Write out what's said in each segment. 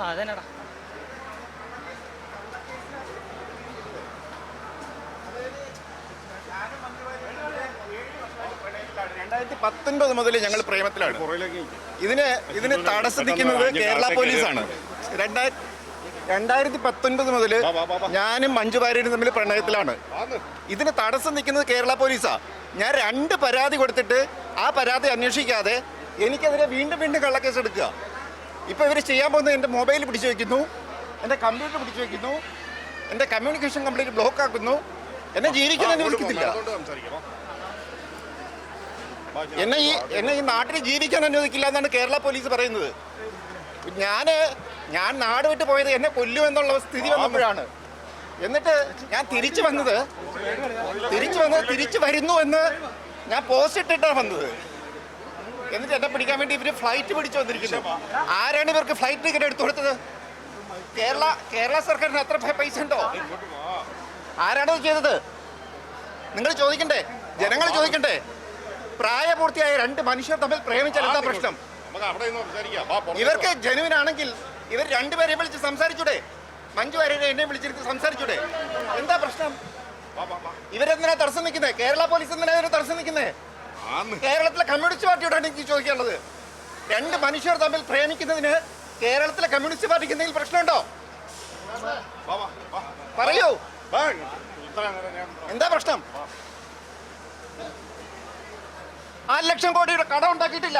അതെന്നടാ. മുതൽ ഞങ്ങൾ പ്രേമത്തിലാണ്. ഇതിന് തടസ്സം നിൽക്കുന്നത് കേരള പോലീസാണ്. 2019 മുതൽ ഞാനും മഞ്ജു വാര്യരും തമ്മിൽ പ്രണയത്തിലാണ്. ഇതിന് തടസ്സം നിൽക്കുന്നത് കേരള പോലീസാ. ഞാൻ 2 പരാതി കൊടുത്തിട്ട് ആ പരാതി അന്വേഷിക്കാതെ എനിക്കെതിരെ വീണ്ടും കള്ളക്കേസ് എടുക്കുക. ഇപ്പോൾ ഇവർ ചെയ്യാൻ പോകുന്നത് എൻ്റെ മൊബൈൽ പിടിച്ചു വയ്ക്കുന്നു, എൻ്റെ കമ്പ്യൂട്ടർ പിടിച്ചു വയ്ക്കുന്നു, എൻ്റെ കമ്മ്യൂണിക്കേഷൻ കംപ്ലീറ്റ് ബ്ലോക്ക് ആക്കുന്നു. എന്നെ ജീവിക്കാൻ അനുവദിക്കത്തില്ല. എന്നെ ഈ നാട്ടിൽ ജീവിക്കാൻ അനുവദിക്കില്ല എന്നാണ് കേരള പോലീസ് പറയുന്നത്. ഞാൻ നാട് വിട്ട് പോയത് എന്നെ കൊല്ലുമെന്നുള്ള സ്ഥിതി വന്നപ്പോഴാണ്. എന്നിട്ട് ഞാൻ തിരിച്ചു വരുന്നു എന്ന് ഞാൻ പോസ്റ്റ് ഇട്ടിട്ടാണ് വന്നത്. എന്നിട്ട് എന്നെ പിടിക്കാൻ വേണ്ടി ഇവർ ഫ്ലൈറ്റ് പിടിച്ചു വന്നിരിക്കുന്നു. ആരാണ് ഇവർക്ക് ഫ്ലൈറ്റ് ടിക്കറ്റ് എടുത്തു കൊടുത്തത്? കേരള സർക്കാരിന് എത്ര പൈസ ഉണ്ടോ? ആരാണത് ചെയ്തത്? നിങ്ങൾ ചോദിക്കണ്ടേ? ജനങ്ങൾ ചോദിക്കണ്ടേ? പ്രായപൂർത്തിയായ 2 മനുഷ്യർ തമ്മിൽ പ്രേമിച്ചാൽ എന്താ പ്രശ്നം? ഇവർക്ക് ജനുവിൻ ആണെങ്കിൽ ഇവർ 2 പേരെ വിളിച്ച് സംസാരിച്ചൂടെ? മഞ്ജു വാര്യരെ എന്നെ വിളിച്ചിരുത്തി സംസാരിച്ചൂടെ? എന്താ പ്രശ്നം? ഇവരെന്തിനാ തടസ്സം നിൽക്കുന്നത്? കേരള പോലീസ് എന്തിനാ ഇതിന് തടസ്സം നിൽക്കുന്നത്? കേരളത്തിലെ കമ്മ്യൂണിസ്റ്റ് പാർട്ടിയോടാണ് എനിക്ക് ചോദിക്കാനുള്ളത്. 2 മനുഷ്യർ തമ്മിൽ പ്രേമിക്കുന്നതിന് കേരളത്തിലെ കമ്മ്യൂണിസ്റ്റ് പാർട്ടിക്ക് എന്തെങ്കിലും പ്രശ്നമുണ്ടോ? പറയൂ, എന്താ പ്രശ്നം? 4 ലക്ഷം കോടിയുടെ കടം ഉണ്ടാക്കിയിട്ടില്ല.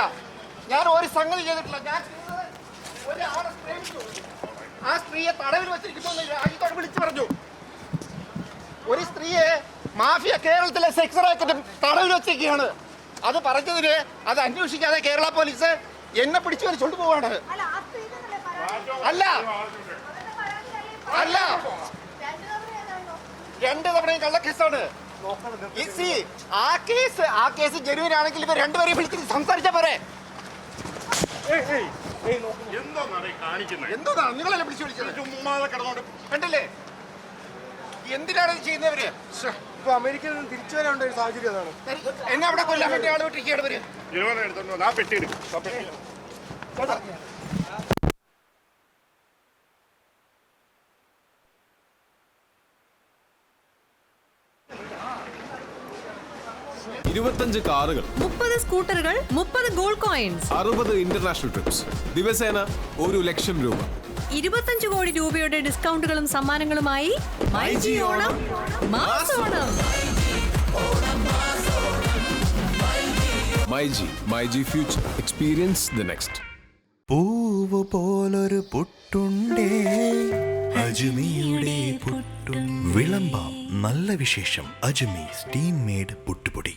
ഞാൻ ഒരു സംഗതി ചെയ്തിട്ടില്ല. ഞാൻ ഒരാളെ പ്രേമിച്ചു, ആ സ്ത്രീയെ തടവിൽ വെച്ചിരിക്കുന്നു രാജ്യത്തോട് വിളിച്ചു പറഞ്ഞു. ഒരു സ്ത്രീയെ മാഫിയ കേരളത്തിലെ സെക്സ് റാക്കറ്റും തടവിൽ വെച്ചിരിക്കുകയാണ്. അത് പറഞ്ഞതിന് അത് അന്വേഷിക്കാതെ കേരള പോലീസ് എന്നെ പിടിച്ചു വലിച്ചോണ്ട് പോവാണ്. അല്ല അല്ല 2 തവണയും കള്ളക്കേസാണ്. ആ കേസ് ജനുവിൻ ആണെങ്കിൽ ഇവർ 2 പേരെയും വിളിച്ച് സംസാരിച്ചാ പോരെ? എന്തോന്നാ നിങ്ങളല്ലേ വിളിച്ചു വിളിച്ചത്? കണ്ടില്ലേ എന്തിനാണ് ഇത് ചെയ്യുന്നവര്? ഇപ്പൊ അമേരിക്കയിൽ നിന്ന് തിരിച്ചു വരാനുള്ള ഒരു സാഹചര്യം അതാണ്. എന്നെ അവിടെ കൊല്ലാൻ വേണ്ടി ആൾ വിട്ടിരിക്കുകയാണ് ഇവര്. കാറുകൾ, 30 സ്കൂട്ടറുകൾ, 30 ഗോൾഡ് കോയിൻസ്, 60 ഇന്റർനാഷണൽ ട്രിപ്സ്, ദിവസേന 1 ലക്ഷം രൂപ, 25 കോടി രൂപയുടെ ഡിസ്കൗണ്ടുകളും സമ്മാനങ്ങളുമായി മൈജി ഓണം മാസോണം. MyG future, experience the next. പൂവ് പോലൊരു പുട്ടുണ്ടേ അജ്മിയുടെ പുട്ടും. വിളമ്പാം നല്ല വിശേഷം. അജ്മി സ്റ്റീം മെയ്ഡ് പുട്ടുപൊടി.